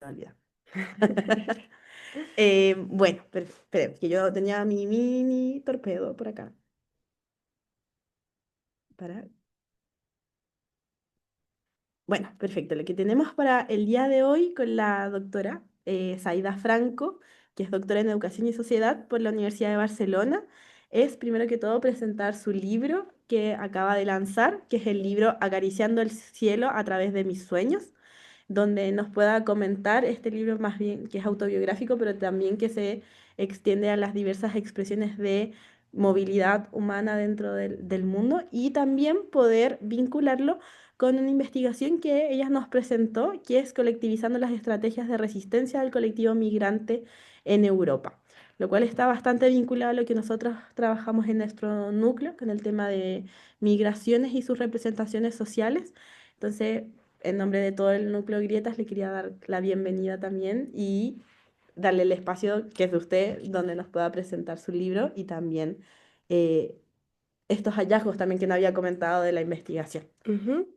olvidado. Bueno, espera, que yo tenía mi mini torpedo por acá. Para... Bueno, perfecto. Lo que tenemos para el día de hoy con la doctora Zaida Franco, que es doctora en Educación y Sociedad por la Universidad de Barcelona, es primero que todo presentar su libro que acaba de lanzar, que es el libro Acariciando el cielo a través de mis sueños, donde nos pueda comentar este libro más bien que es autobiográfico, pero también que se extiende a las diversas expresiones de movilidad humana dentro del mundo y también poder vincularlo con una investigación que ella nos presentó, que es colectivizando las estrategias de resistencia del colectivo migrante en Europa, lo cual está bastante vinculado a lo que nosotros trabajamos en nuestro núcleo, con el tema de migraciones y sus representaciones sociales. Entonces, en nombre de todo el núcleo Grietas, le quería dar la bienvenida también y darle el espacio que es de usted, donde nos pueda presentar su libro y también eh, estos hallazgos también que no había comentado de la investigación. Ujú.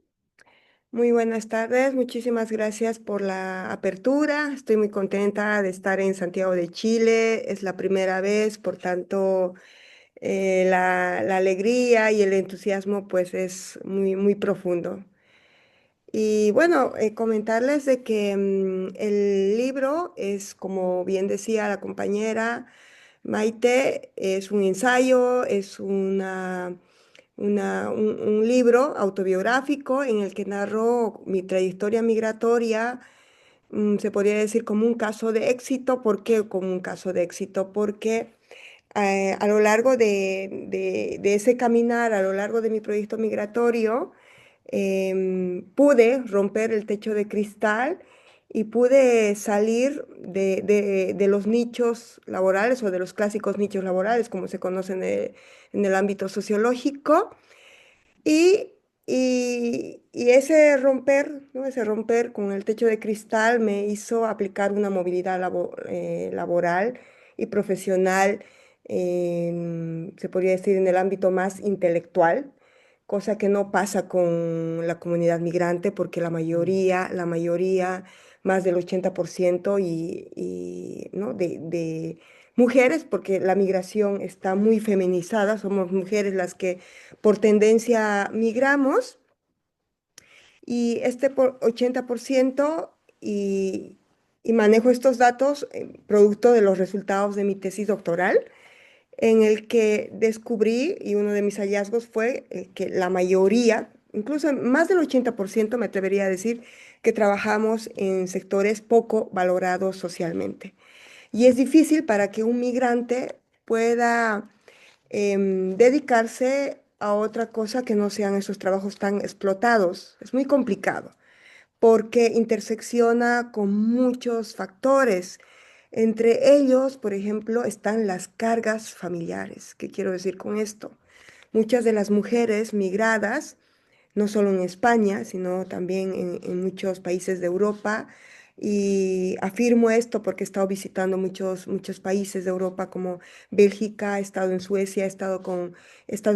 Muy buenas tardes, muchísimas gracias por la apertura. Estoy muy contenta de estar en Santiago de Chile. Es la primera vez, por tanto, la alegría y el entusiasmo pues es muy profundo. Y bueno, comentarles de que el libro es, como bien decía la compañera Maite, es un ensayo, es un libro autobiográfico en el que narro mi trayectoria migratoria, se podría decir como un caso de éxito. ¿Por qué como un caso de éxito? Porque a lo largo de ese caminar, a lo largo de mi proyecto migratorio, pude romper el techo de cristal y pude salir de los nichos laborales o de los clásicos nichos laborales, como se conocen en el ámbito sociológico. Y, y ese romper, ¿no? Ese romper con el techo de cristal me hizo aplicar una movilidad laboral y profesional, se podría decir, en el ámbito más intelectual, cosa que no pasa con la comunidad migrante, porque la mayoría, más del 80% ¿no? de mujeres, porque la migración está muy feminizada, somos mujeres las que por tendencia migramos, y este por 80%, y manejo estos datos producto de los resultados de mi tesis doctoral, en el que descubrí, y uno de mis hallazgos fue que la mayoría, incluso más del 80%, me atrevería a decir, que trabajamos en sectores poco valorados socialmente. Y es difícil para que un migrante pueda dedicarse a otra cosa que no sean esos trabajos tan explotados. Es muy complicado porque intersecciona con muchos factores. Entre ellos, por ejemplo, están las cargas familiares. ¿Qué quiero decir con esto? Muchas de las mujeres migradas, no solo en España, sino también en muchos países de Europa. Y afirmo esto porque he estado visitando muchos países de Europa como Bélgica, he estado en Suecia, he estado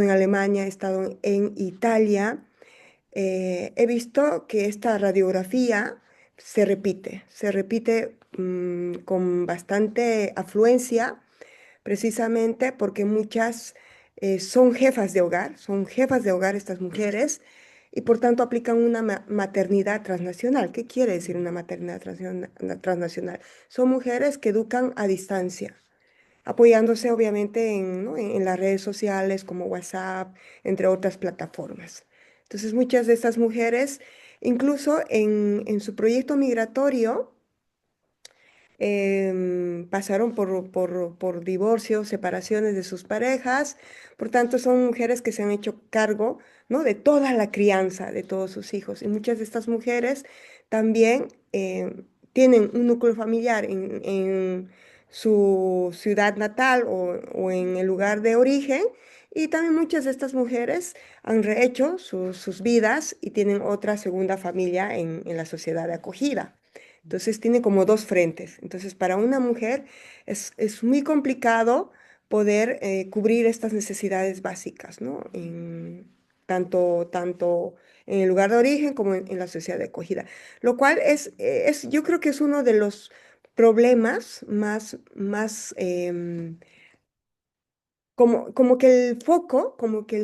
en Alemania, he estado en Italia. He visto que esta radiografía se repite con bastante afluencia, precisamente porque muchas son jefas de hogar estas mujeres, y por tanto aplican una maternidad transnacional. ¿Qué quiere decir una maternidad transnacional? Son mujeres que educan a distancia, apoyándose obviamente ¿no? en las redes sociales como WhatsApp, entre otras plataformas. Entonces, muchas de estas mujeres, incluso en su proyecto migratorio, pasaron por divorcios, separaciones de sus parejas. Por tanto, son mujeres que se han hecho cargo, ¿no? de toda la crianza de todos sus hijos. Y muchas de estas mujeres también tienen un núcleo familiar en su ciudad natal o en el lugar de origen. Y también muchas de estas mujeres han rehecho sus vidas y tienen otra segunda familia en la sociedad de acogida. Entonces tiene como dos frentes. Entonces para una mujer es muy complicado poder cubrir estas necesidades básicas, ¿no? tanto en el lugar de origen como en la sociedad de acogida. Lo cual yo creo que es uno de los problemas más como que el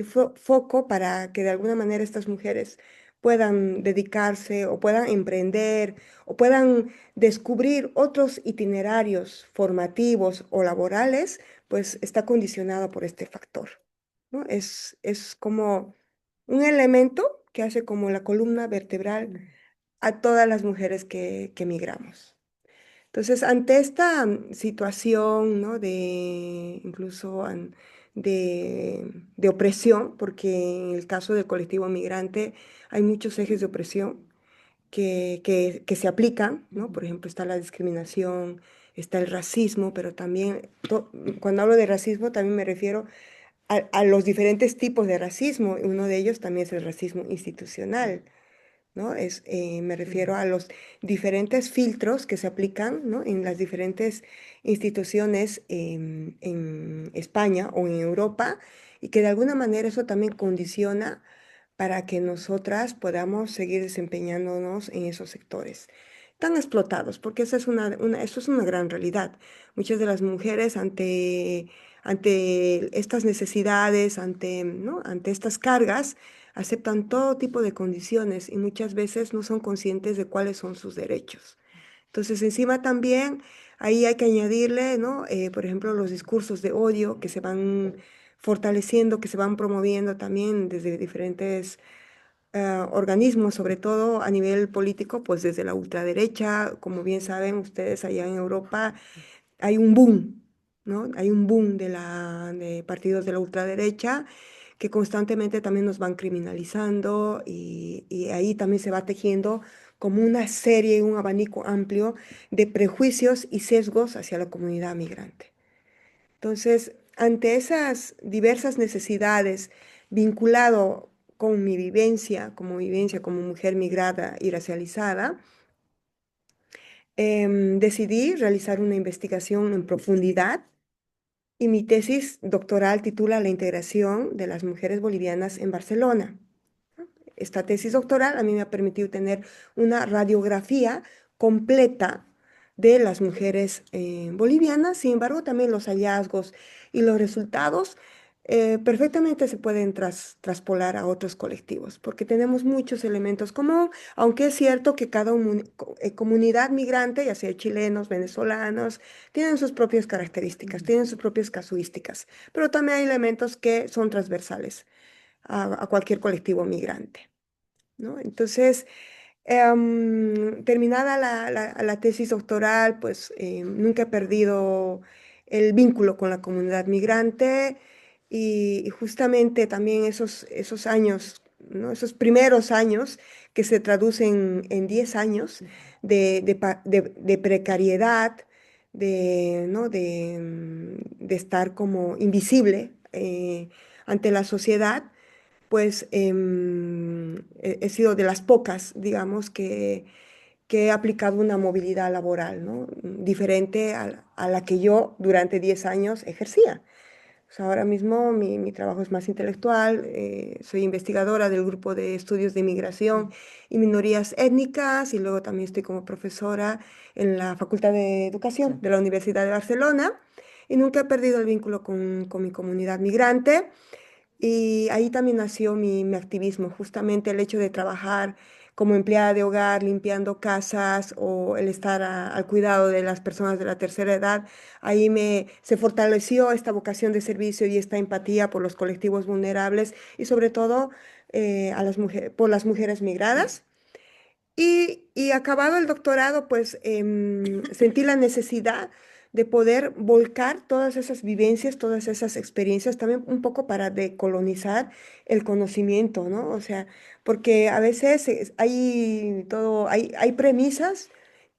foco para que de alguna manera estas mujeres puedan dedicarse o puedan emprender o puedan descubrir otros itinerarios formativos o laborales, pues está condicionado por este factor, ¿no? Es como un elemento que hace como la columna vertebral a todas las mujeres que migramos. Entonces, ante esta situación, ¿no? De incluso de opresión, porque en el caso del colectivo migrante hay muchos ejes de opresión que se aplican, ¿no? Por ejemplo, está la discriminación, está el racismo, pero también, cuando hablo de racismo, también me refiero a los diferentes tipos de racismo. Uno de ellos también es el racismo institucional, ¿no? Me refiero a los diferentes filtros que se aplican, ¿no? En las diferentes instituciones en España o en Europa, y que de alguna manera eso también condiciona para que nosotras podamos seguir desempeñándonos en esos sectores tan explotados, porque esa es eso es una gran realidad. Muchas de las mujeres ante estas necesidades, ¿no? Ante estas cargas, aceptan todo tipo de condiciones y muchas veces no son conscientes de cuáles son sus derechos. Entonces, encima también ahí hay que añadirle, ¿no? Por ejemplo, los discursos de odio que se van fortaleciendo, que se van promoviendo también desde diferentes organismos, sobre todo a nivel político, pues desde la ultraderecha, como bien saben ustedes allá en Europa, hay un boom, ¿no? Hay un boom de partidos de la ultraderecha que constantemente también nos van criminalizando y ahí también se va tejiendo como una serie, un abanico amplio de prejuicios y sesgos hacia la comunidad migrante. Entonces, ante esas diversas necesidades vinculado con mi vivencia como mujer migrada y racializada, decidí realizar una investigación en profundidad y mi tesis doctoral titula La integración de las mujeres bolivianas en Barcelona. Esta tesis doctoral a mí me ha permitido tener una radiografía completa de las mujeres bolivianas. Sin embargo, también los hallazgos y los resultados perfectamente se pueden traspolar a otros colectivos, porque tenemos muchos elementos común, aunque es cierto que cada comunidad migrante, ya sea chilenos, venezolanos, tienen sus propias características, tienen sus propias casuísticas, pero también hay elementos que son transversales a cualquier colectivo migrante, ¿no? Entonces, terminada la tesis doctoral, pues nunca he perdido el vínculo con la comunidad migrante y justamente también esos años, ¿no? Esos primeros años que se traducen en 10 años de precariedad, ¿no? De estar como invisible ante la sociedad, pues he sido de las pocas, digamos, que he aplicado una movilidad laboral, ¿no? Diferente a la que yo durante 10 años ejercía. O sea, ahora mismo mi trabajo es más intelectual, soy investigadora del grupo de estudios de inmigración y minorías étnicas y luego también estoy como profesora en la Facultad de Educación de la Universidad de Barcelona y nunca he perdido el vínculo con mi comunidad migrante. Y ahí también nació mi activismo, justamente el hecho de trabajar como empleada de hogar, limpiando casas o el estar al cuidado de las personas de la tercera edad. Ahí se fortaleció esta vocación de servicio y esta empatía por los colectivos vulnerables y sobre todo por las mujeres migradas. Y acabado el doctorado, pues sentí la necesidad de poder volcar todas esas vivencias, todas esas experiencias, también un poco para decolonizar el conocimiento, ¿no? O sea, porque a veces hay premisas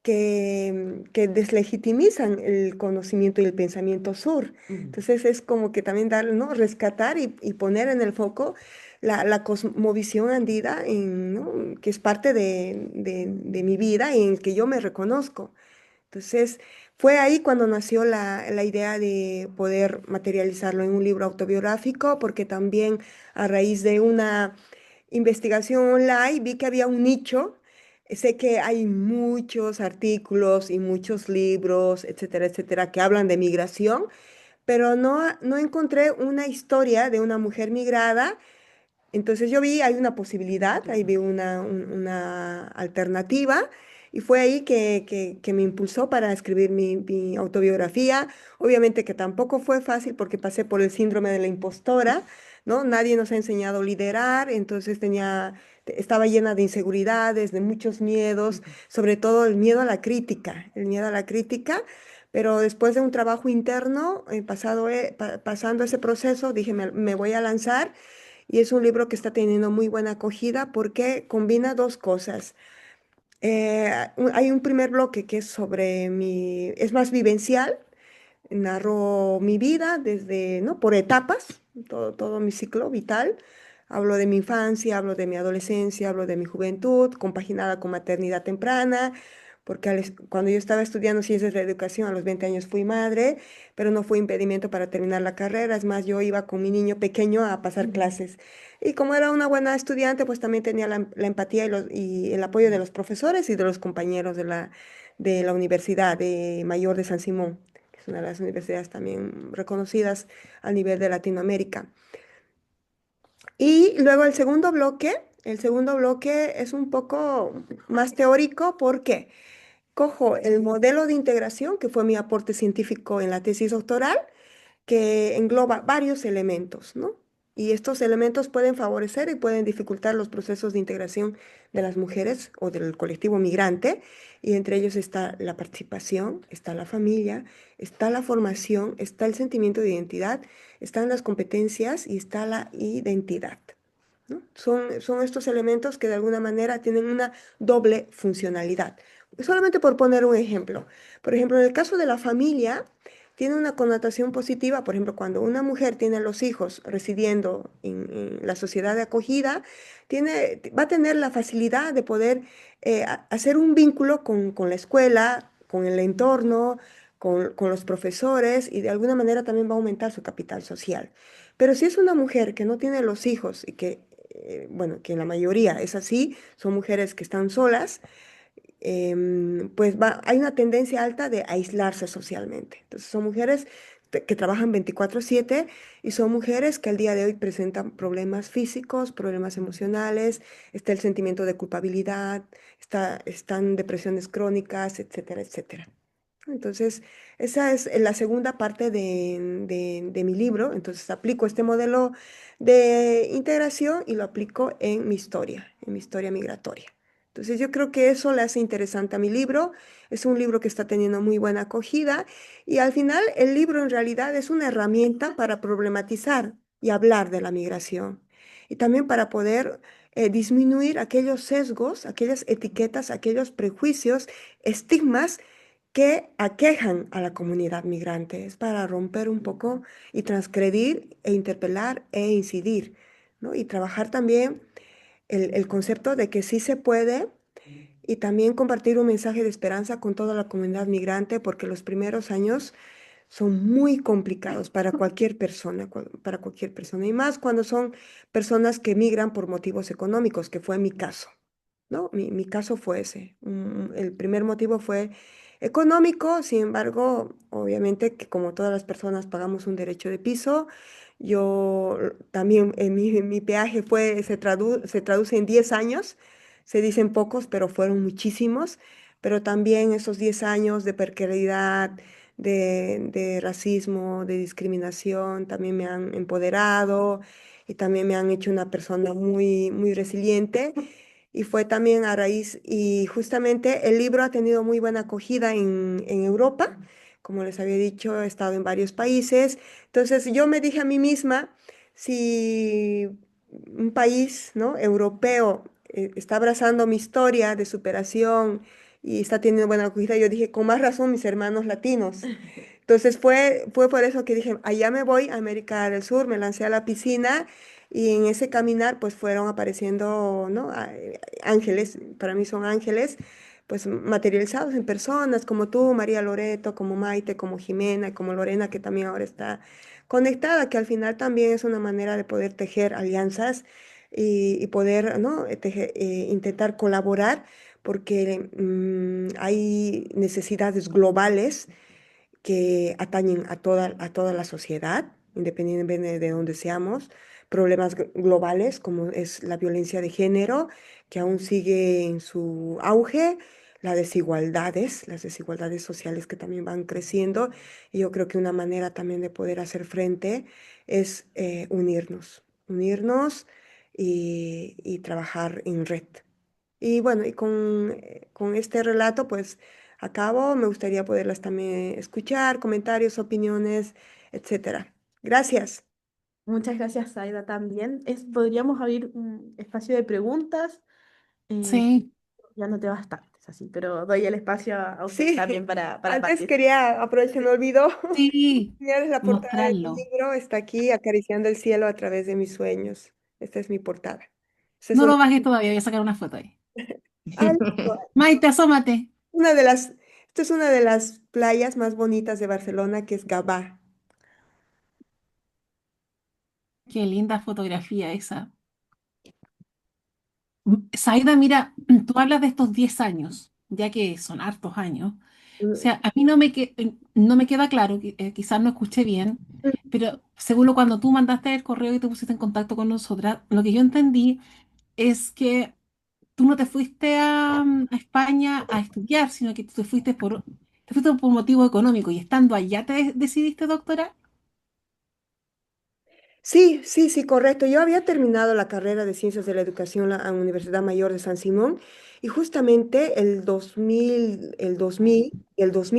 que deslegitimizan el conocimiento y el pensamiento sur. Entonces es como que también dar, ¿no? Rescatar y poner en el foco la cosmovisión andina, ¿no? Que es parte de mi vida y en que yo me reconozco. Entonces, fue ahí cuando nació la idea de poder materializarlo en un libro autobiográfico, porque también a raíz de una investigación online vi que había un nicho. Sé que hay muchos artículos y muchos libros, etcétera, etcétera, que hablan de migración, pero no encontré una historia de una mujer migrada. Entonces yo vi, hay una posibilidad, ahí vi una alternativa y fue ahí que me impulsó para escribir mi autobiografía. Obviamente que tampoco fue fácil porque pasé por el síndrome de la impostora, ¿no? Nadie nos ha enseñado a liderar, entonces estaba llena de inseguridades, de muchos miedos, sobre todo el miedo a la crítica, el miedo a la crítica. Pero después de un trabajo interno, pasando ese proceso, dije, me voy a lanzar y es un libro que está teniendo muy buena acogida porque combina dos cosas. Hay un primer bloque que es es más vivencial, narro mi vida desde, ¿no? Por etapas, todo mi ciclo vital. Hablo de mi infancia, hablo de mi adolescencia, hablo de mi juventud, compaginada con maternidad temprana, porque cuando yo estaba estudiando ciencias de la educación, a los 20 años fui madre, pero no fue impedimento para terminar la carrera. Es más, yo iba con mi niño pequeño a pasar clases. Y como era una buena estudiante, pues también tenía la empatía y el apoyo de los profesores y de los compañeros de la Universidad de Mayor de San Simón, que es una de las universidades también reconocidas a nivel de Latinoamérica. Y luego el segundo bloque es un poco más teórico porque cojo el modelo de integración, que fue mi aporte científico en la tesis doctoral, que engloba varios elementos, ¿no? Y estos elementos pueden favorecer y pueden dificultar los procesos de integración de las mujeres o del colectivo migrante, y entre ellos está la participación, está la familia, está la formación, está el sentimiento de identidad, están las competencias y está la identidad, ¿no? Son estos elementos que de alguna manera tienen una doble funcionalidad. Solamente por poner un ejemplo. Por ejemplo, en el caso de la familia, tiene una connotación positiva. Por ejemplo, cuando una mujer tiene a los hijos residiendo en la sociedad de acogida, va a tener la facilidad de poder hacer un vínculo con la escuela, con el entorno, con los profesores, y de alguna manera también va a aumentar su capital social. Pero si es una mujer que no tiene los hijos y que bueno, que en la mayoría es así, son mujeres que están solas, pues hay una tendencia alta de aislarse socialmente. Entonces son mujeres que trabajan 24/7 y son mujeres que al día de hoy presentan problemas físicos, problemas emocionales, está el sentimiento de culpabilidad, están depresiones crónicas, etcétera, etcétera. Entonces, esa es la segunda parte de mi libro. Entonces, aplico este modelo de integración y lo aplico en mi historia migratoria. Entonces, yo creo que eso le hace interesante a mi libro. Es un libro que está teniendo muy buena acogida y al final el libro en realidad es una herramienta para problematizar y hablar de la migración y también para poder disminuir aquellos sesgos, aquellas etiquetas, aquellos prejuicios, estigmas que aquejan a la comunidad migrante. Es para romper un poco y transgredir e interpelar e incidir, ¿no? Y trabajar también el concepto de que sí se puede y también compartir un mensaje de esperanza con toda la comunidad migrante, porque los primeros años son muy complicados para cualquier persona, para cualquier persona, y más cuando son personas que migran por motivos económicos, que fue mi caso. ¿No? Mi caso fue ese. El primer motivo fue económico. Sin embargo, obviamente que como todas las personas pagamos un derecho de piso, yo también, mi peaje se traduce en 10 años, se dicen pocos, pero fueron muchísimos, pero también esos 10 años de precariedad, de racismo, de discriminación, también me han empoderado y también me han hecho una persona muy, muy resiliente. Y fue también a raíz, y justamente el libro ha tenido muy buena acogida en Europa. Como les había dicho, he estado en varios países. Entonces yo me dije a mí misma, si un país, ¿no? europeo está abrazando mi historia de superación y está teniendo buena acogida, yo dije, con más razón mis hermanos latinos. Entonces fue por eso que dije, allá me voy a América del Sur, me lancé a la piscina y en ese caminar pues fueron apareciendo, ¿no? Ángeles, para mí son ángeles, pues materializados en personas como tú, María Loreto, como Maite, como Jimena, como Lorena, que también ahora está conectada, que al final también es una manera de poder tejer alianzas y poder, ¿no? Intentar colaborar, porque hay necesidades globales que atañen a toda la sociedad, independientemente de donde seamos, problemas globales como es la violencia de género, que aún sigue en su auge, las desigualdades sociales que también van creciendo, y yo creo que una manera también de poder hacer frente es unirnos y trabajar en red. Y bueno, con este relato, pues acabo. Me gustaría poderlas también escuchar, comentarios, opiniones, etcétera. Gracias. Muchas gracias, Zaida, también. Podríamos abrir un espacio de preguntas. eh, Sí, ya noté bastantes, así, pero doy el espacio a usted Sí, también para antes partir. quería, aprovechar, me olvidó, sí, enseñarles la portada de mi mostrarlo. libro. Está aquí, acariciando el cielo a través de mis sueños. Esta es mi portada. Esta es No lo bajes todavía, voy a sacar una foto ahí. ah, listo. Maite, asómate. Una de las, Esta es una de las playas más bonitas de Barcelona, que es Gavà. Qué linda fotografía esa. Saida, mira, tú hablas de estos 10 años, ya que son hartos años. O Mm, sea, a mí no me queda claro, quizás no escuché bien, pero según cuando tú mandaste el correo y te pusiste en contacto con nosotras, lo que yo entendí es que tú no te fuiste a España a estudiar, sino que tú te fuiste por motivo económico y estando allá te decidiste doctorar. Sí, sí, sí, correcto. Yo había terminado la carrera de Ciencias de la Educación en la Universidad Mayor de San Simón, y justamente el 2000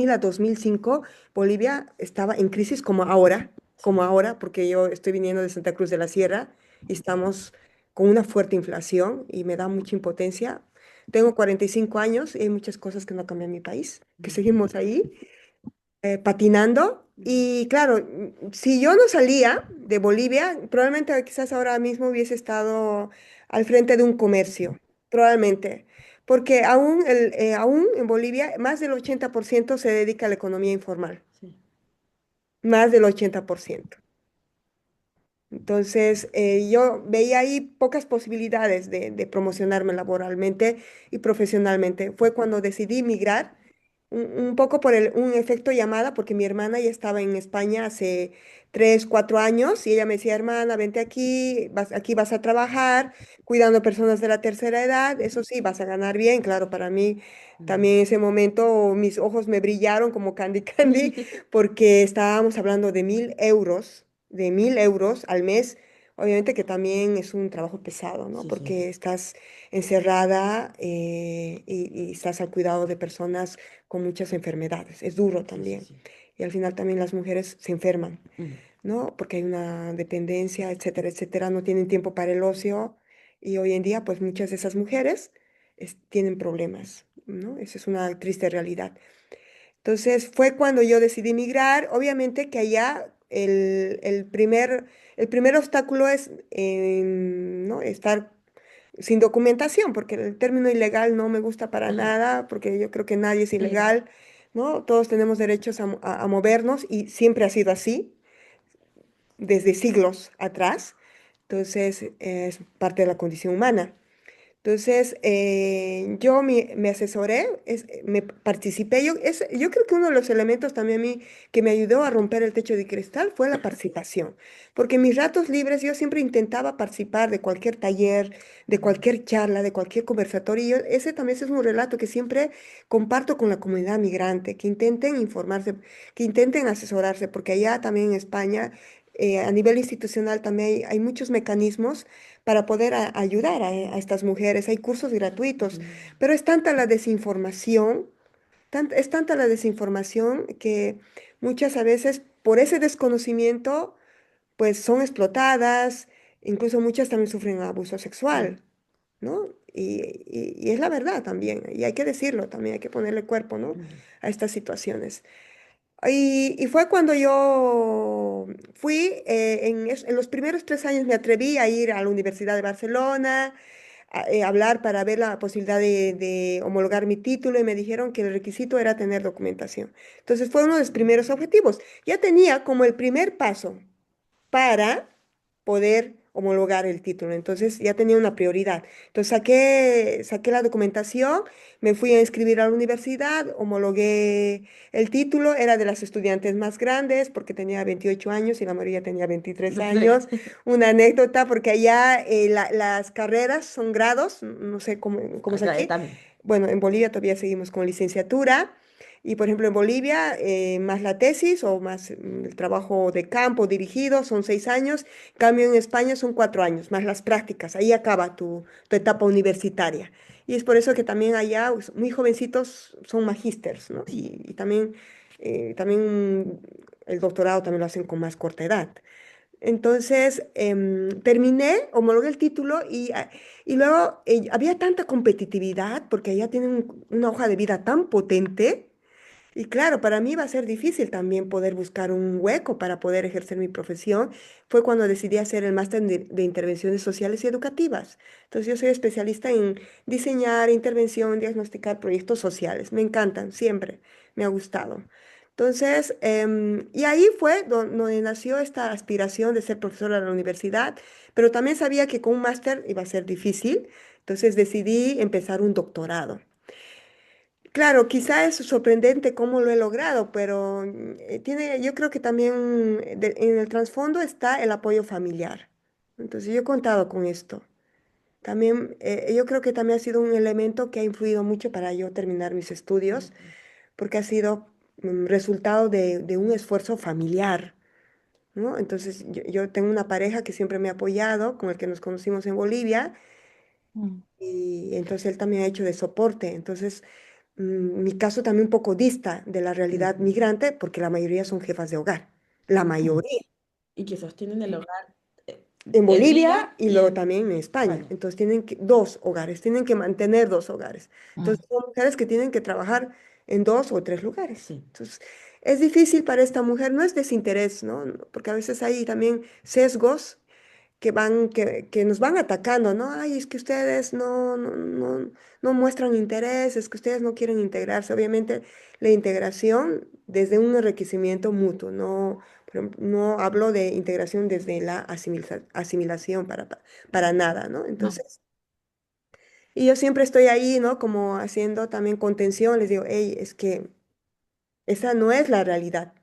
a 2005, Bolivia estaba en crisis como ahora, porque yo estoy viniendo de Santa Cruz de la Sierra y estamos con una fuerte inflación y me da mucha impotencia. Tengo 45 años y hay muchas cosas que no cambian en mi país, que seguimos ahí patinando. Y claro, si yo no salía de Bolivia, probablemente quizás ahora mismo hubiese estado al frente de un comercio, probablemente, porque aún en Bolivia más del 80% se dedica a la economía informal, Sí, más del 80%. Entonces, yo veía ahí pocas posibilidades de promocionarme laboralmente y profesionalmente. Fue cuando decidí migrar, un poco por un efecto llamada, porque mi hermana ya estaba en España hace 3, 4 años, y ella me decía, hermana, vente aquí, aquí vas a trabajar cuidando personas de la tercera edad, eso sí, vas a ganar bien. Claro, para mí también en ese momento mis ojos me brillaron como Candy Candy, porque estábamos hablando de 1.000 euros al mes. Obviamente que también es un trabajo pesado, ¿no? sí, sí, Porque estás encerrada y estás al cuidado de personas con muchas enfermedades. Es duro sí, sí, también. sí. Y al final también las mujeres se enferman, Mm, ¿no? Porque hay una dependencia, etcétera, etcétera. No tienen tiempo para el ocio. Y hoy en día, pues muchas de esas mujeres tienen problemas, ¿no? Esa es una triste realidad. Entonces fue cuando yo decidí migrar. Obviamente que allá el primer obstáculo es ¿no? Estar sin documentación, porque el término ilegal no me gusta para ajá, nada, porque yo creo que nadie es sí, ilegal, ¿no? Todos tenemos derechos a movernos, y siempre ha sido así, desde siglos atrás. Entonces es parte de la condición humana. Entonces, yo me asesoré, me participé. Yo creo que uno de los elementos también a mí que me ayudó a romper el techo de cristal fue la participación, porque en mis ratos libres yo siempre intentaba participar de cualquier taller, de cualquier charla, de cualquier conversatorio. Y ese también es un relato que siempre comparto con la comunidad migrante, que intenten informarse, que intenten asesorarse, porque allá también en España, a nivel institucional también hay muchos mecanismos para poder ayudar a estas mujeres. Hay cursos gratuitos, mm, pero es tanta la desinformación, es tanta la desinformación, que muchas a veces por ese desconocimiento pues son explotadas, incluso muchas también sufren abuso mm, sexual, ¿no? Y es la verdad también, y hay que decirlo también, hay que ponerle cuerpo, ¿no? mm, A estas situaciones. Y fue cuando yo fui, en los primeros 3 años me atreví a ir a la Universidad de Barcelona, hablar para ver la posibilidad de homologar mi título y me dijeron que el requisito era tener documentación. Entonces fue uno de los primeros objetivos. Ya tenía como el primer paso para poder homologar el título. Entonces ya tenía una prioridad. Entonces saqué la documentación, me fui a inscribir a la universidad, homologué el título, era de las estudiantes más grandes porque tenía 28 años y la mayoría tenía 23 años. Una anécdota porque allá las carreras son grados, no sé cómo es Acá aquí. también. Bueno, en Bolivia todavía seguimos con licenciatura. Y por ejemplo, en Bolivia, más la tesis o más el trabajo de campo dirigido son 6 años. En cambio, en España son 4 años, más las prácticas. Ahí acaba tu etapa universitaria. Y es por eso que también allá, pues, muy jovencitos, son magísters, ¿no? Y también el doctorado también lo hacen con más corta edad. Entonces, terminé, homologué el título y luego había tanta competitividad porque allá tienen una hoja de vida tan potente y claro, para mí va a ser difícil también poder buscar un hueco para poder ejercer mi profesión. Fue cuando decidí hacer el máster de intervenciones sociales y educativas. Entonces, yo soy especialista en diseñar, intervención, diagnosticar proyectos sociales. Me encantan, siempre me ha gustado. Entonces, y ahí fue donde nació esta aspiración de ser profesora de la universidad, pero también sabía que con un máster iba a ser difícil. Entonces, decidí empezar un doctorado. Claro, quizá es sorprendente cómo lo he logrado, pero yo creo que también en el trasfondo está el apoyo familiar. Entonces yo he contado con esto. También yo creo que también ha sido un elemento que ha influido mucho para yo terminar mis estudios, porque ha sido resultado de un esfuerzo familiar, ¿no? Entonces yo tengo una pareja que siempre me ha apoyado, con el que nos conocimos en Bolivia, Mm, y entonces él también ha hecho de soporte. Entonces, mi caso también un poco dista de la realidad migrante, porque la mayoría son jefas de hogar. La mm, mayoría. Y que sostienen el hogar En en Bolivia vida y y luego en también en España. España. Entonces tienen dos hogares, tienen que mantener dos hogares. mm, Entonces son mujeres que tienen que trabajar en 2 o 3 lugares. Sí. Entonces es difícil para esta mujer, no es desinterés, ¿no? Porque a veces hay también sesgos que nos van atacando, ¿no? Ay, es que ustedes no muestran interés, es que ustedes no quieren integrarse. Obviamente, la integración desde un enriquecimiento mutuo, no, por ejemplo, no hablo de integración desde la asimilación para nada, ¿no? no, Entonces, y yo siempre estoy ahí, ¿no? Como haciendo también contención, les digo, hey, es que esa no es la realidad.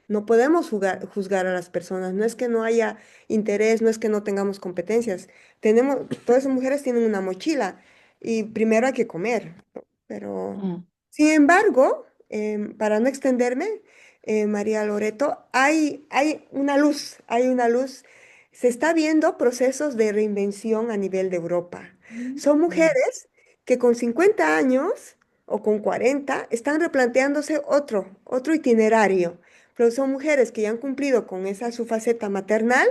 No podemos juzgar a las personas. No es que no haya interés, no es que no tengamos competencias. Todas esas mujeres tienen una mochila y primero hay que comer, ¿no? Pero, mm, sin embargo, para no extenderme, María Loreto, hay una luz, hay una luz. Se está viendo procesos de reinvención a nivel de Europa. Son mm, mujeres que con 50 años o con 40 están replanteándose otro itinerario. Pero son mujeres que ya han cumplido con esa su faceta maternal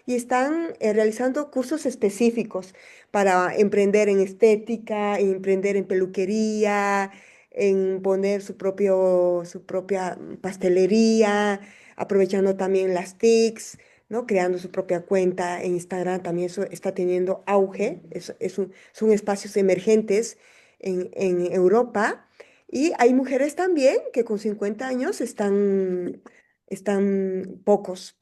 y están realizando cursos específicos para emprender en estética, emprender en peluquería, en poner su propia pastelería, aprovechando también las TICs, ¿no? Creando su propia cuenta en Instagram, también eso está teniendo auge, son espacios emergentes en Europa. Y hay mujeres también que con 50 años están pocas,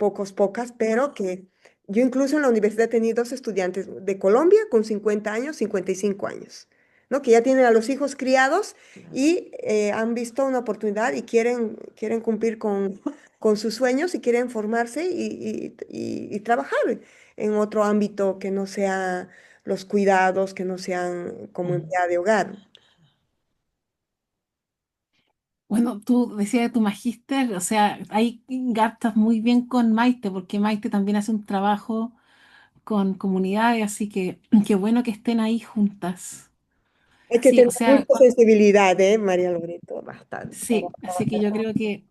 pero que yo incluso en la universidad he tenido 2 estudiantes de Colombia con 50 años, 55 años, ¿no? Que ya tienen a los hijos criados Claro. y han visto una oportunidad y quieren cumplir con sus sueños y quieren formarse y trabajar en otro ámbito que no sea los cuidados, que no sean como mm. empleada de hogar. Bueno, tú decías de tu magíster, o sea, ahí gastas muy bien con Maite, porque Maite también hace un trabajo con comunidades, así que qué bueno que estén ahí juntas. Hay que Sí, o tener sea, mucha sensibilidad, ¿eh, María Loreto? Bastante. sí, así que yo creo que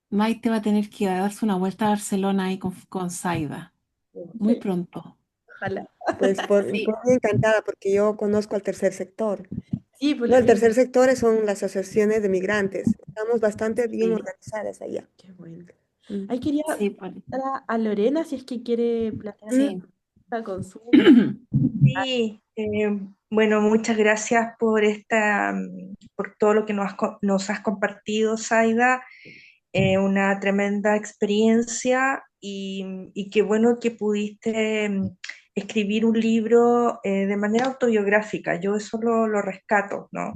Maite va a tener que darse una vuelta a Barcelona ahí con Zaida, muy Sí, pronto. ojalá. Pues Sí, por mí encantada, porque yo conozco al tercer sector. Sí, pues No, la el tercer misma. sector son las asociaciones de migrantes. Estamos bastante bien Sí, organizadas allá. qué bueno. Mm. Ahí quería sí, Poli. preguntar a Lorena si es que quiere plantear Mm, Sí. esta consulta. Sí, Bueno, muchas gracias por por todo lo que nos has compartido, Zaida. Una tremenda experiencia y qué bueno que pudiste escribir un libro de manera autobiográfica. Yo eso lo rescato, ¿no?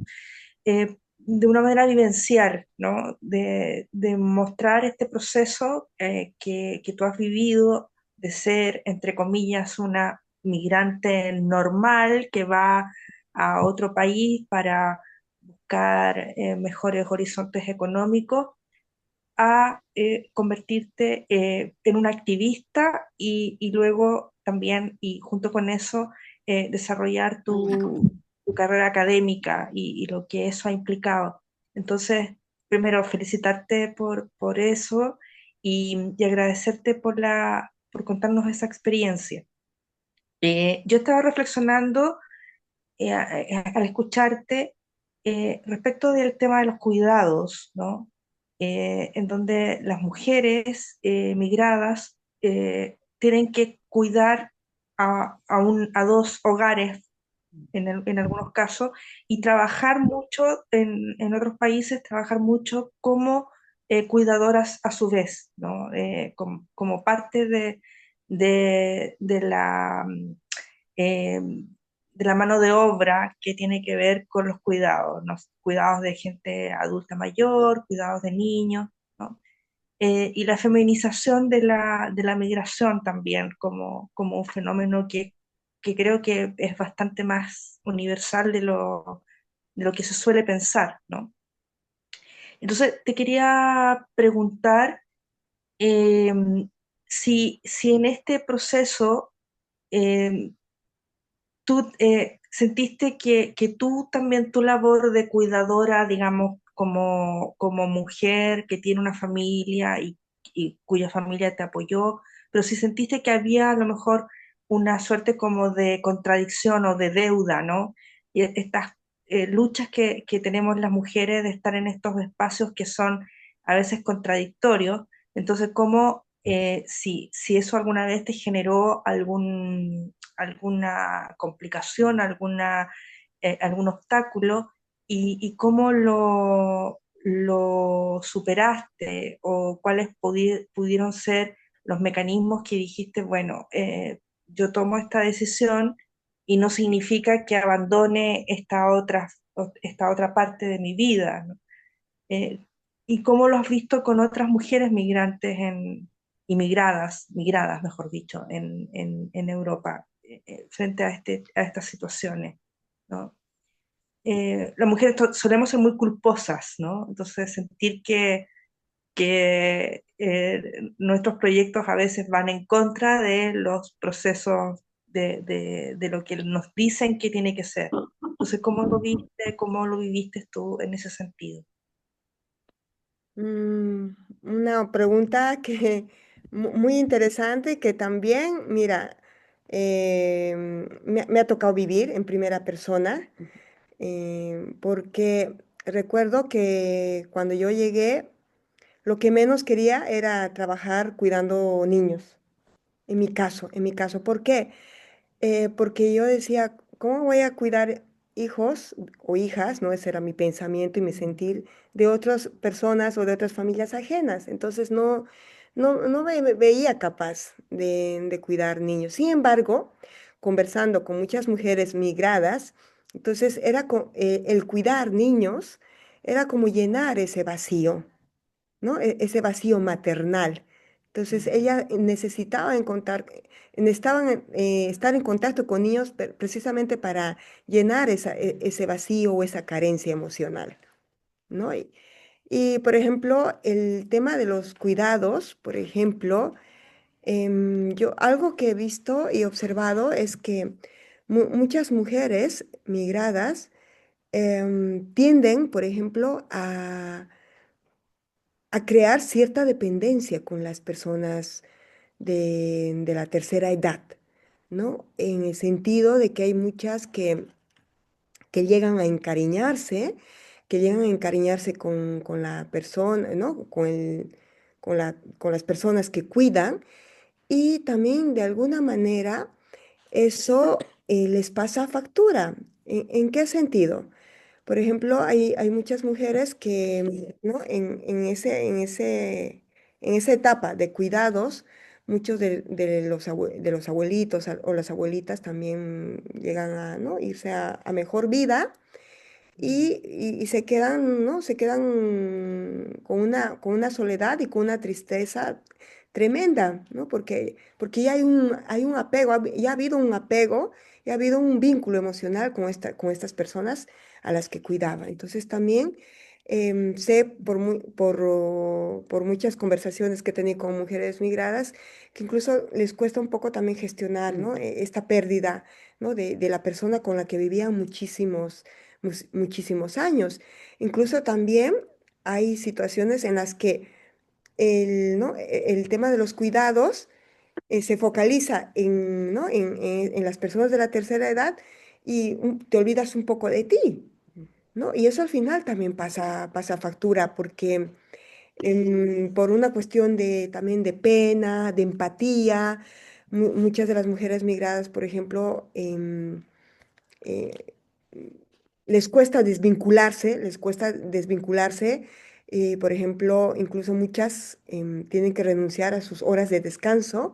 De una manera vivencial, ¿no? De mostrar este proceso que tú has vivido de ser, entre comillas, una migrante normal que va a otro país para buscar mejores horizontes económicos, a convertirte en un activista y luego también, y junto con eso, desarrollar tu carrera académica y lo que eso ha implicado. Entonces, primero, felicitarte por eso y agradecerte por contarnos esa experiencia. Yo estaba reflexionando al escucharte respecto del tema de los cuidados, ¿no? En donde las mujeres migradas tienen que cuidar a dos hogares en algunos casos y trabajar mucho en otros países, trabajar mucho como cuidadoras a su vez, ¿no? Como parte de eh, de la mano de obra que tiene que ver con los cuidados, ¿no? Cuidados de gente adulta mayor, cuidados de niños, ¿no? Y la feminización de la migración también como un fenómeno que creo que es bastante más universal de lo que se suele pensar, ¿no? Entonces, te quería preguntar eh, si en este proceso eh, tú sentiste que tú también tu labor de cuidadora, digamos, como mujer que tiene una familia y cuya familia te apoyó, pero si sentiste que había a lo mejor una suerte como de contradicción o de deuda, ¿no? Y estas luchas que tenemos las mujeres de estar en estos espacios que son a veces contradictorios. Entonces, ¿cómo, si eso alguna vez te generó alguna complicación, algún obstáculo y cómo lo superaste o cuáles pudieron ser los mecanismos que dijiste, bueno, yo tomo esta decisión y no significa que abandone esta otra parte de mi vida, ¿no? Eh, ¿Y cómo lo has visto con otras mujeres migrantes migradas, mejor dicho, en Europa, frente a estas situaciones, ¿no? Las mujeres solemos ser muy culposas, ¿no? Entonces sentir que nuestros proyectos a veces van en contra de los procesos de lo que nos dicen que tiene que ser. Entonces, cómo lo viviste tú en ese sentido? Mm, una pregunta que muy interesante que también, mira, me ha tocado vivir en primera persona, porque recuerdo que cuando yo llegué, lo que menos quería era trabajar cuidando niños. En mi caso, ¿por qué? Porque yo decía, ¿cómo voy a cuidar hijos o hijas? ¿No? Ese era mi pensamiento y mi sentir de otras personas o de otras familias ajenas. Entonces no me veía capaz de cuidar niños. Sin embargo, conversando con muchas mujeres migradas, entonces el cuidar niños era como llenar ese vacío, ¿no? Ese vacío maternal. Entonces ella necesitaban estar en contacto con niños precisamente para llenar ese vacío o esa carencia emocional, ¿no? Por ejemplo, el tema de los cuidados, por ejemplo, yo algo que he visto y observado es que muchas mujeres migradas tienden, por ejemplo, a crear cierta dependencia con las personas de la tercera edad, ¿no? En el sentido de que hay muchas que llegan a encariñarse, con la persona, ¿no? Con las personas que cuidan y también de alguna manera eso les pasa factura. En qué sentido? Por ejemplo, hay muchas mujeres que, ¿no? En esa etapa de cuidados, muchos de los abuelitos o las abuelitas también llegan a, ¿no? irse a mejor vida y se quedan, ¿no? Se quedan con una soledad y con una tristeza tremenda, ¿no? Porque ya hay un apego, ya ha habido un apego, ya ha habido un vínculo emocional con estas personas a las que cuidaba. Entonces también sé por muchas conversaciones que he tenido con mujeres migradas que incluso les cuesta un poco también gestionar, ¿no? Esta pérdida, ¿no? de la persona con la que vivían muchísimos años. Incluso también hay situaciones en las que ¿no? El tema de los cuidados se focaliza en, ¿no? en las personas de la tercera edad y te olvidas un poco de ti, ¿no? Y eso al final también pasa factura porque por una cuestión también de pena, de empatía, muchas de las mujeres migradas, por ejemplo, eh, les cuesta desvincularse. Por ejemplo, incluso muchas tienen que renunciar a sus horas de descanso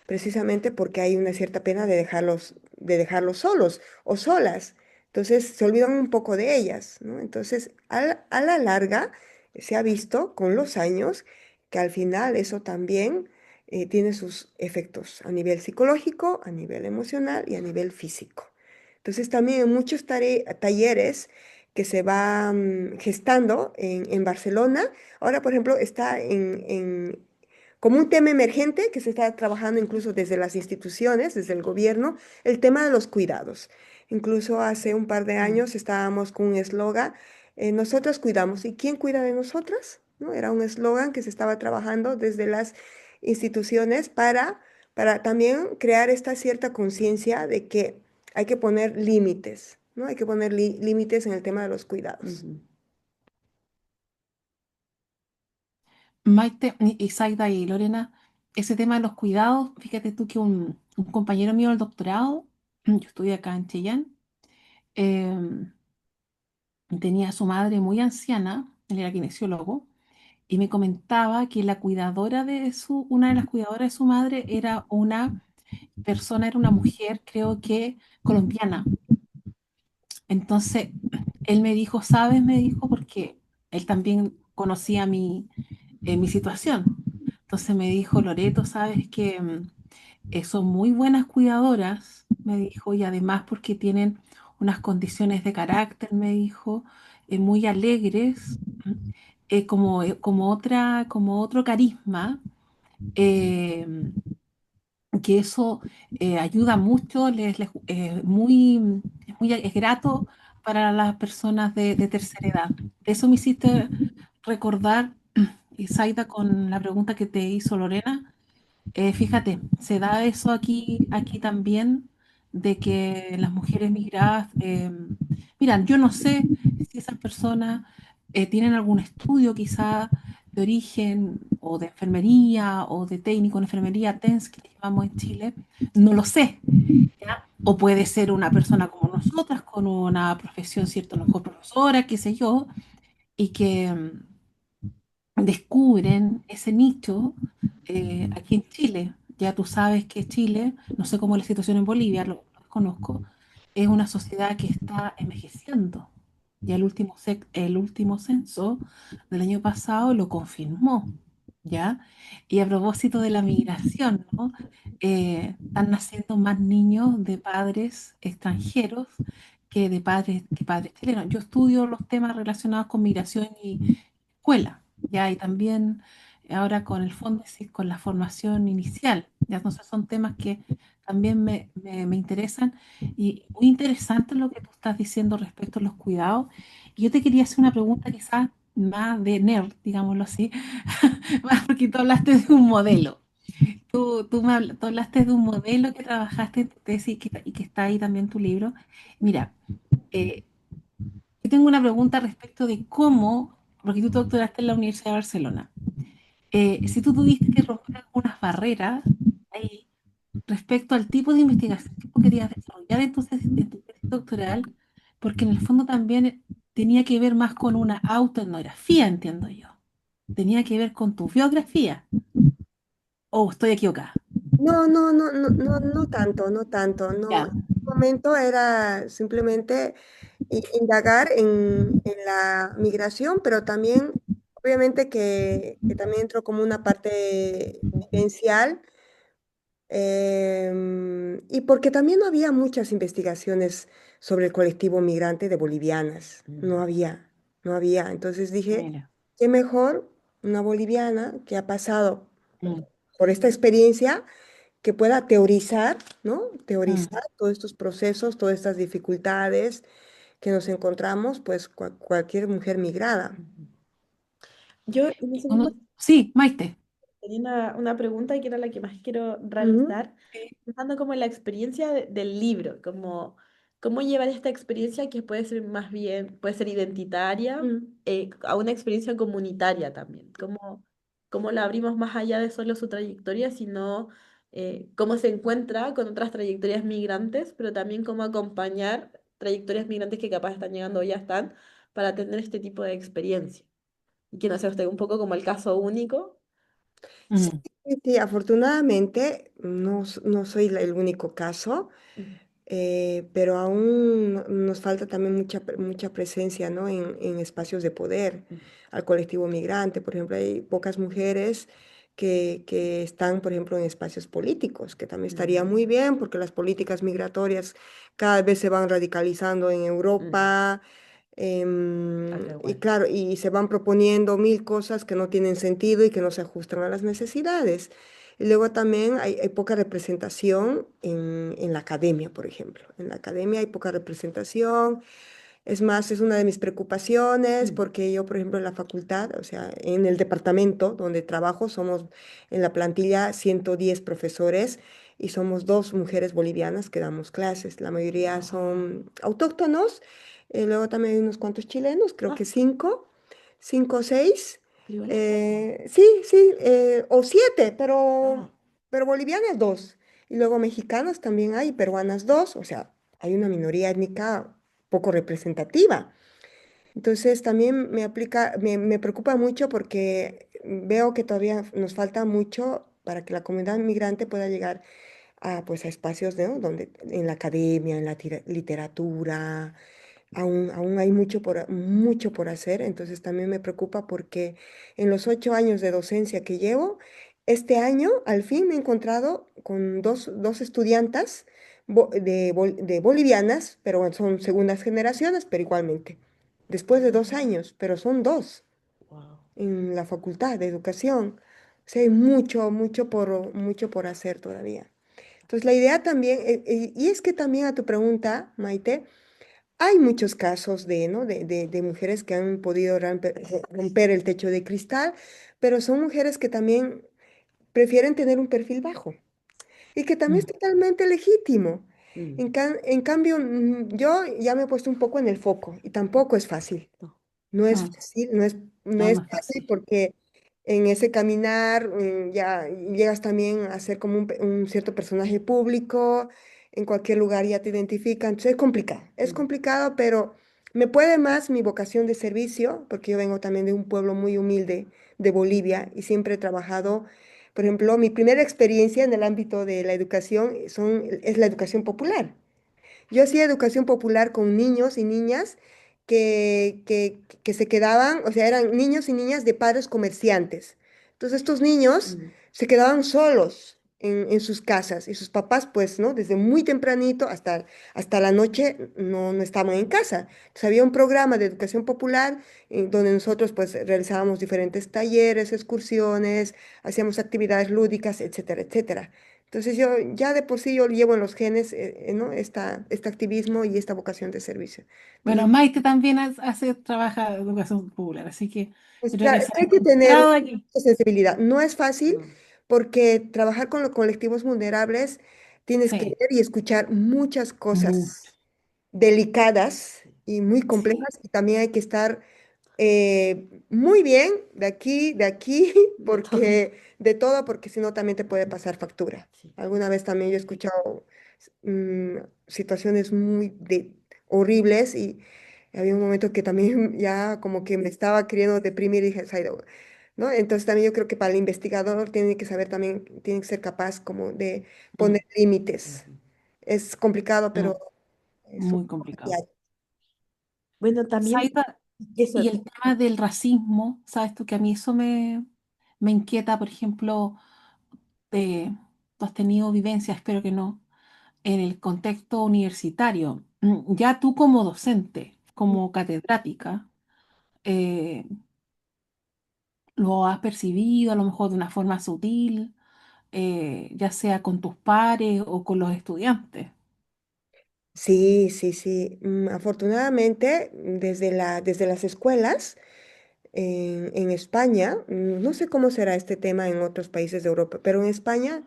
precisamente porque hay una cierta pena de dejarlos solos o solas. Entonces se olvidan un poco de ellas, ¿no? Entonces, a la larga, se ha visto con los años que al final eso también tiene sus efectos a nivel psicológico, a nivel emocional y a nivel físico. Entonces también en muchos talleres que se van gestando en Barcelona, ahora por ejemplo está como un tema emergente que se está trabajando incluso desde las instituciones, desde el gobierno, el tema de los cuidados. Incluso hace un par de años estábamos con un eslogan, nosotras cuidamos. ¿Y quién cuida de nosotras? ¿No? Era un eslogan que se estaba trabajando desde las instituciones para también crear esta cierta conciencia de que hay que poner límites, ¿no? Hay que poner límites en el tema de los cuidados. Ujú. Maite, Isaida y Lorena, ese tema de los cuidados, fíjate tú que un compañero mío del doctorado, yo estudié acá en Chillán, em, tenía a su madre muy anciana, él era kinesiólogo, y me comentaba que una de las cuidadoras de su madre era una persona, era una mujer, creo que colombiana. Entonces, él me dijo, ¿sabes? Me dijo, porque él también conocía mi situación. Entonces me dijo, Loreto, ¿sabes que son muy buenas cuidadoras? Me dijo, y además porque tienen unas condiciones de carácter, me dijo, muy alegres, como otro carisma. eh, que eso ayuda mucho, es grato para las personas de tercera edad. Eso me hiciste recordar, Isaida, con la pregunta que te hizo Lorena. Fíjate, se da eso aquí también, de que las mujeres migradas, miran, yo no sé si esas personas tienen algún estudio quizá de origen o de enfermería o de técnico en enfermería, TENS, que le llamamos en Chile, no lo sé, ¿ya? O puede ser una persona como nosotras, con una profesión, ¿cierto? A lo mejor profesora, qué sé yo, y que descubren ese nicho aquí en Chile. Ya tú sabes que Chile, no sé cómo es la situación en Bolivia, lo desconozco, es una sociedad que está envejeciendo. Ya el último censo del año pasado lo confirmó, ¿ya? Y a propósito de la migración, ¿no? Están naciendo más niños de padres extranjeros que padres chilenos. Yo estudio los temas relacionados con migración y escuela, ya, y también ahora con el fondo, sí, con la formación inicial, ya, entonces son temas que también me interesan y muy interesante lo que tú estás diciendo respecto a los cuidados. Y yo te quería hacer una pregunta quizás más de nerd, digámoslo así, más porque tú hablaste de un modelo. Tú hablaste de un modelo que trabajaste en tu tesis y que está ahí también en tu libro. Mira, eh, yo tengo una pregunta respecto de cómo, porque tú te doctoraste en la Universidad de Barcelona, si tú tuviste que romper algunas barreras ahí respecto al tipo de investigación que tú querías desarrollar entonces en tu tesis doctoral, porque en el fondo también tenía que ver más con una autoetnografía, entiendo yo. Tenía que ver con tu biografía. ¿O estoy equivocada? No, no, no, no, no, no tanto, no tanto, no. En Ya, ese momento era simplemente indagar en la migración, pero también, obviamente que también entró como una parte vivencial, y porque también no había muchas investigaciones sobre el colectivo migrante de bolivianas, no había, no había. Entonces dije, mira. qué mejor una boliviana que ha pasado Mm, por esta experiencia que pueda teorizar, ¿no? mm, Teorizar todos estos procesos, todas estas dificultades que nos encontramos, pues cualquier mujer migrada. Ujú. Yo en ese mismo Sí, Maite. tenía una pregunta que era la que más quiero Ujú, realizar, pensando como en la experiencia del libro, como cómo llevar esta experiencia que puede ser más bien, puede ser identitaria, ujú. a una experiencia comunitaria también, cómo la abrimos más allá de solo su trayectoria, sino cómo se encuentra con otras trayectorias migrantes, pero también cómo acompañar trayectorias migrantes que capaz están llegando o ya están para tener este tipo de experiencia. Y que no sea usted un poco como el caso único. Sí, Mm, sí, sí, afortunadamente no, no soy el único caso. Ujú. Pero aún nos falta también mucha presencia, ¿no? En espacios de poder Ujú. al colectivo migrante. Por ejemplo, hay pocas mujeres que están, por ejemplo, en espacios políticos, que también estaría Mm, muy bien porque las políticas migratorias cada vez se van radicalizando en mm, Europa. acá Y igual. claro, y se van proponiendo mil cosas que no tienen sentido y que no se ajustan a las necesidades. Y luego también hay poca representación en la academia, por ejemplo. En la academia hay poca representación. Es más, es una de mis preocupaciones Mm, porque yo, por ejemplo, en la facultad, o sea, en el departamento donde trabajo, somos en la plantilla 110 profesores y somos dos mujeres bolivianas que damos clases. La mayoría wow. son autóctonos, luego también hay unos cuantos chilenos, creo Ah, que cinco o seis. pero igual es poco. Sí, sí, o siete, Ah, pero bolivianas dos. Y luego mexicanas también hay, peruanas dos, o sea, hay una minoría étnica poco representativa. Entonces también me preocupa mucho porque veo que todavía nos falta mucho para que la comunidad migrante pueda llegar a, pues, a espacios, ¿no? Donde, en la academia, en la literatura, aún hay mucho por hacer. Entonces también me preocupa porque en los 8 años de docencia que llevo, este año al fin me he encontrado con dos estudiantas de bolivianas, pero bueno, son segundas generaciones, pero igualmente, después de 2 años, pero son dos wow. en la Facultad de Educación. O sea, hay mucho por hacer todavía. Entonces, la idea también, y es que también a tu pregunta, Maite, hay muchos casos ¿no? de mujeres que han podido romper el techo de cristal, pero son mujeres que también prefieren tener un perfil bajo y que también es mm, totalmente legítimo. Mm, En cambio, yo ya me he puesto un poco en el foco y tampoco es fácil. no, No es mm. fácil, no No, es no es fácil fácil. porque en ese caminar ya llegas también a ser como un cierto personaje público, en cualquier lugar ya te identifican, entonces es mm, complicado, pero me puede más mi vocación de servicio, porque yo vengo también de un pueblo muy humilde de Bolivia y siempre he trabajado, por ejemplo, mi primera experiencia en el ámbito de la educación es la educación popular. Yo hacía educación popular con niños y niñas que se quedaban, o sea, eran niños y niñas de padres comerciantes. Entonces estos niños mm, se quedaban solos en sus casas y sus papás, pues, ¿no? Desde muy tempranito hasta la noche no estaban en casa. Entonces había un programa de educación popular donde nosotros, pues, realizábamos diferentes talleres, excursiones, hacíamos actividades lúdicas, etcétera, etcétera. Entonces yo ya de por sí yo llevo en los genes, ¿no? Este activismo y esta vocación de servicio. Bueno, Entonces, Maite también trabaja en educación popular, así que pues yo creo claro, que es se que ha hay que tener encontrado aquí. mucha sensibilidad. No es fácil no, porque trabajar con los colectivos vulnerables tienes que Sí, ver y escuchar muchas mucho. cosas delicadas y muy Sí. complejas y también hay que estar muy bien de aquí, de todo. porque de todo, porque si no también te puede pasar factura. Sí. Alguna vez también yo he escuchado mm, situaciones muy horribles y había un momento que también ya como que me estaba queriendo deprimir y dije, "Zaida", ¿no? Entonces también yo creo que para el investigador tiene que saber también, tiene que ser capaz como de Mm, poner límites. Es complicado, pero mm, es un muy complicado. Bueno, también Saida, eso. y el tema del racismo, sabes tú que a mí eso me inquieta, por ejemplo, tú has tenido vivencia, espero que no, en el contexto universitario. Ya tú como docente, como catedrática, eh, lo has percibido a lo mejor de una forma sutil, ya sea con tus pares o con los estudiantes. Sí, sí, sí. Afortunadamente, desde las escuelas en España, no sé cómo será este tema en otros países de Europa, pero en España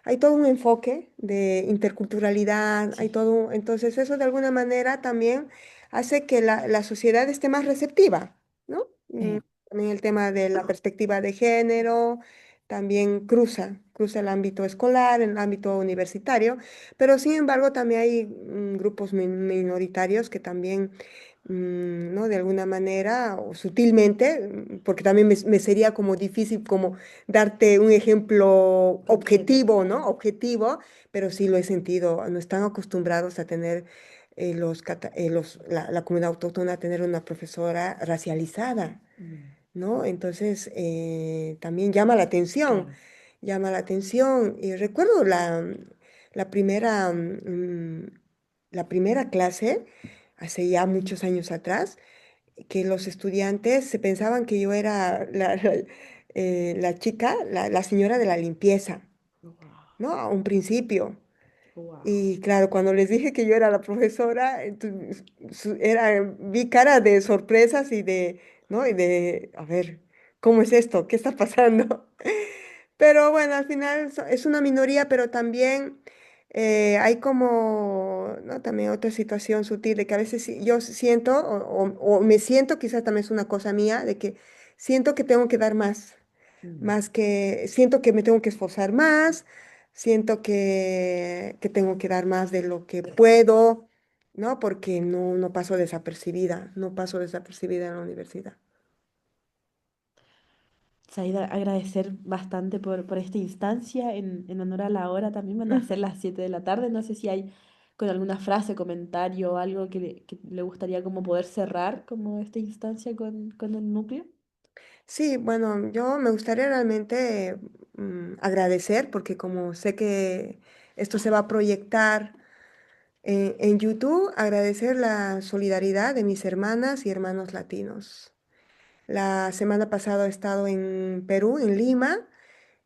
hay todo un enfoque de interculturalidad, hay Sí, todo, entonces eso de alguna manera también hace que la sociedad esté más receptiva, ¿no? Sí, También el tema de la perspectiva de género también cruza el ámbito escolar, el ámbito universitario, pero sin embargo también hay grupos minoritarios que también ¿no? De alguna manera, o sutilmente, porque también me sería como difícil como darte un ejemplo concreto. objetivo, ¿no? Objetivo, pero sí lo he sentido. No están acostumbrados a tener la comunidad autóctona a tener una profesora racializada, Mm, ¿no? Entonces, también llama la atención, claro. llama la atención. Y recuerdo la primera, la primera clase, hace ya muchos años atrás, que los estudiantes se pensaban que yo era la chica, la señora de la limpieza, Wow, ¿no? A un principio. wow. Y claro, cuando les dije que yo era la profesora, vi cara de sorpresas y de, ¿no? Y de, a ver, ¿cómo es esto? ¿Qué está pasando? Pero bueno, al final es una minoría, pero también hay como, ¿no? También otra situación sutil de que a veces yo siento, o me siento, quizás también es una cosa mía, de que siento que tengo que dar más, Mm. más que, siento que me tengo que esforzar más, siento que tengo que dar más de lo que puedo, ¿no? Porque no paso desapercibida, no paso desapercibida en la universidad. Saida, agradecer bastante por esta instancia. En honor a la hora también van a ser las 7 de la tarde. No sé si hay con alguna frase, comentario o algo que le gustaría como poder cerrar como esta instancia con el núcleo. Sí, bueno, yo me gustaría realmente agradecer porque como sé que esto se va a proyectar en YouTube, agradecer la solidaridad de mis hermanas y hermanos latinos. La semana pasada he estado en Perú, en Lima,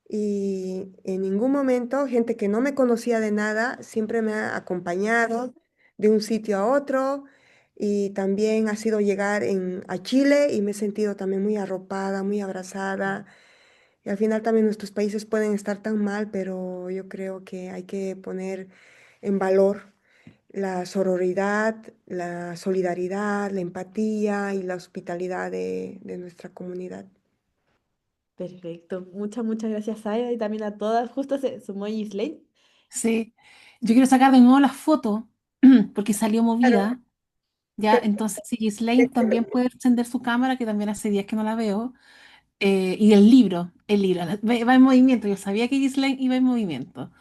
y en ningún momento gente que no me conocía de nada siempre me ha acompañado de un sitio a otro y también ha sido llegar a Chile y me he sentido también muy arropada, muy abrazada. Y al final también nuestros países pueden estar tan mal, pero yo creo que hay que poner en valor la sororidad, la solidaridad, la empatía y la hospitalidad de nuestra comunidad. Perfecto. Muchas gracias, Saida, y también a todas. Justo se sumó Gislaine. sí. Yo quiero sacar de nuevo las fotos porque salió Claro, movida. Ya, entonces si Ghislaine también puede encender su cámara, que también hace días que no la veo. Y el libro, va en movimiento. Yo sabía que Ghislaine iba en movimiento.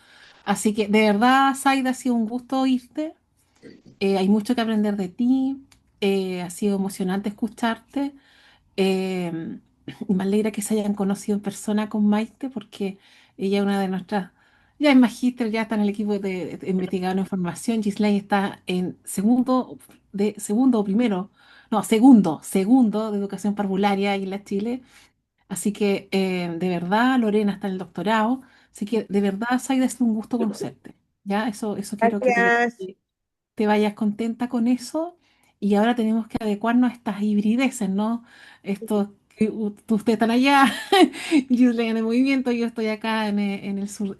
Así que de verdad, Zaida, ha sido un gusto oírte. Hay mucho que aprender de ti. Ha sido emocionante escucharte. Eh, Me alegra que se hayan conocido en persona con Maite, porque ella es una de nuestras, ya es magíster, ya está en el equipo de investigador en formación. Ghislaine está en segundo o primero, no, segundo de educación parvularia en la Chile. Así que de verdad, Lorena está en el doctorado. Así que de verdad, Zaida, es un gusto conocerte. Ya, eso quiero que gracias. te vayas contenta con eso. Y ahora tenemos que adecuarnos a estas hibrideces, ¿no? Esto que ustedes están allá, yo estoy en el movimiento, yo estoy acá en el sur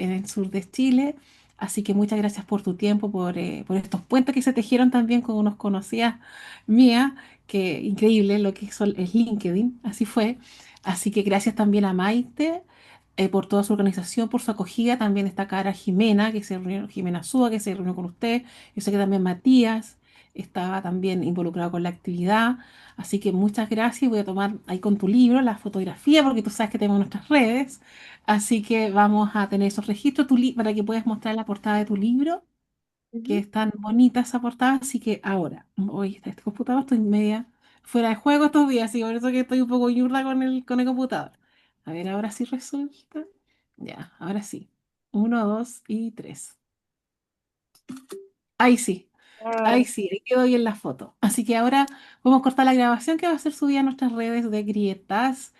de Chile. Así que muchas gracias por tu tiempo, por estos puentes que se tejieron también con unos conocidas mías, que increíble lo que es LinkedIn, así fue. Así que gracias también a Maite por toda su organización, por su acogida. También está Cara Jimena, que se reunió, Jimena Súa, que se reunió con usted. Yo sé que también Matías. estaba también involucrado con la actividad. Así que muchas gracias. Voy a tomar ahí con tu libro la fotografía porque tú sabes que tenemos nuestras redes. Así que vamos a tener esos registros para que puedas mostrar la portada de tu libro, que Ujú. es tan bonita esa portada. Así que ahora, hoy está este computador, estoy media fuera de juego estos días, y por eso que estoy un poco ñurda con el computador. A ver, ahora sí resulta. Ya, ahora sí. Uno, dos y tres. Ahí sí. Ahí Ay, sí, ahí quedó bien la foto. Así que ahora vamos a cortar la grabación que va a ser subida a nuestras redes de Grietas